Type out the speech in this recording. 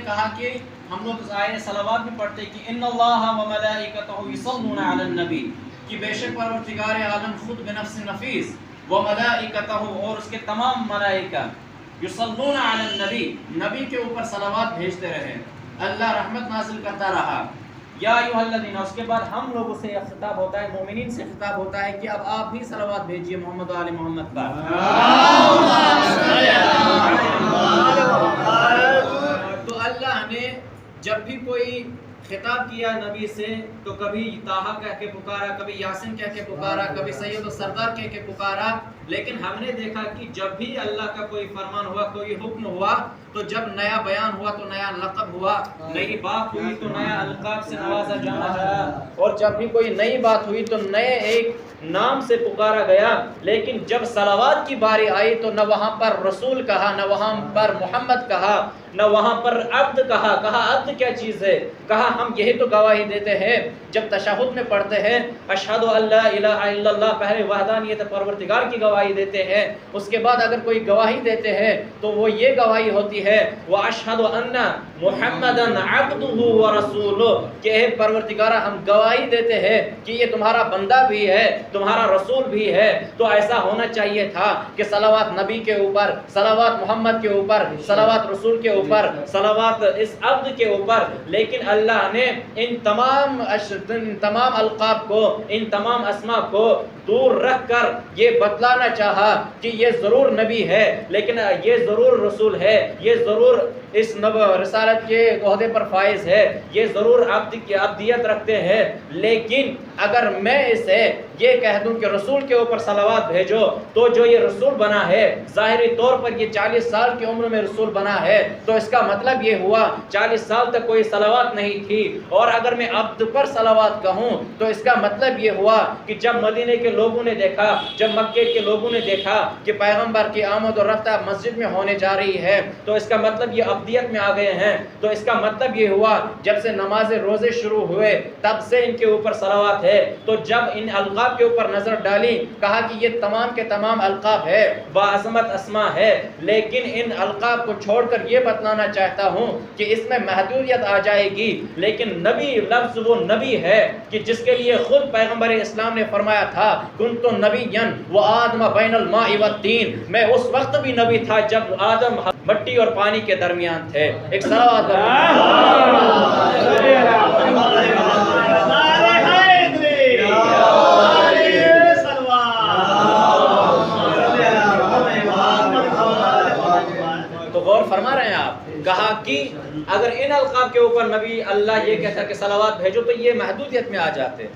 کہا کہ ہم لوگ آئے صلوات بھی پڑھتے کہ ان اللہ و ملائکتہ یصلون علی النبی، کہ بے شک پروردگار عالم خود بنفس نفیس و ملائکتہ اور اس کے تمام ملائکہ یصلون علی النبی، نبی کے اوپر صلوات بھیجتے رہے، اللہ رحمت نازل کرتا رہا۔ یا ایھا الذین، اس کے بعد ہم لوگوں سے خطاب ہوتا ہے، مومنین سے خطاب ہوتا ہے کہ اب آپ بھی صلوات بھیجیے محمد و آل محمد پر۔ تو اللہ نے جب بھی کوئی خطاب کیا نبی سے تو کبھی طٰہٰ کہہ کے پکارا، کبھی یاسین کہہ کے پکارا، کبھی سید و سردار کہہ کے پکارا، لیکن ہم نے دیکھا کہ جب بھی اللہ کا کوئی فرمان ہوا، کوئی حکم ہوا، تو جب نیا بیان ہوا تو نیا لقب ہوا، نئی بات ہوئی تو نیا القاب سے نوازا جانا گیا، اور جب بھی کوئی نئی بات ہوئی تو نئے ایک نام سے پکارا گیا۔ لیکن جب صلوات کی باری آئی تو نہ وہاں پر رسول کہا، نہ وہاں پر محمد کہا، نہ وہاں پر عبد کہا۔ عبد کیا چیز ہے؟ کہا ہم یہی تو گواہی دیتے ہیں جب تشہد میں پڑھتے ہیں اشہد ان لا الہ الا اللہ، پہلے وحدانیت پروردگار کی گواہی دیتے ہیں، اس کے بعد اگر کوئی گواہی دیتے ہیں تو وہ یہ گواہی ہوتی ہے واشہد ان محمدا عبدہ ورسولہ، کہ اے پروردگارہ ہم گواہی دیتے ہیں کہ یہ تمہارا بندہ بھی ہے، تمہارا رسول بھی ہے۔ تو ایسا ہونا چاہیے تھا کہ صلوات نبی کے اوپر، صلوات محمد کے اوپر، صلوات رسول کے اوپر، صلوات اس عبد کے اوپر، لیکن اللہ نے ان تمام القاب کو، ان تمام اسماء کو دور رکھ کر یہ بتلانا چاہا کہ یہ ضرور نبی ہے، لیکن یہ ضرور رسول ہے، یہ ضرور اس رسالت کے عہدے پر فائز ہے، یہ ضرور عبدیت رکھتے ہیں، لیکن اگر میں اسے یہ کہہ دوں کہ رسول کے اوپر صلوات بھیجو تو جو یہ رسول بنا ہے ظاہری طور پر یہ 40 سال کی عمر میں رسول بنا ہے، تو اس کا مطلب یہ ہوا 40 سال تک کوئی صلوات نہیں تھی۔ اور اگر میں عبد پر صلوات کہوں تو اس کا مطلب یہ ہوا کہ جب مدینے کے لوگوں نے دیکھا، جب مکے کے لوگوں نے دیکھا کہ پیغمبر کی آمد و رفتہ مسجد میں ہونے جا رہی ہے تو اس کا مطلب یہ عبدیت میں آ گئے ہیں، تو اس کا مطلب یہ ہوا جب سے نماز روزے شروع ہوئے تب سے ان کے اوپر صلوات ہے۔ تو جب ان القاب کے اوپر نظر ڈالی کہا کہ یہ تمام کے تمام القاب ہے، باعظمت اسماء ہے، لیکن ان القاب کو چھوڑ کر یہ بتلانا چاہتا ہوں کہ اس میں محدودیت آ جائے گی، لیکن نبی لفظ وہ نبی ہے کہ جس کے لیے خود پیغمبر اسلام نے فرمایا تھا کنت نبیا وآدم بین الماء والطین، میں اس وقت بھی نبی تھا جب آدم مٹی اور پانی کے درمیان تھے۔ ایک صلوات تو غور فرما رہے ہیں آپ، کہا کہ اگر ان القاب کے اوپر نبی اللہ یہ کہتا کہ صلوات بھیجو تو یہ محدودیت میں آ جاتے۔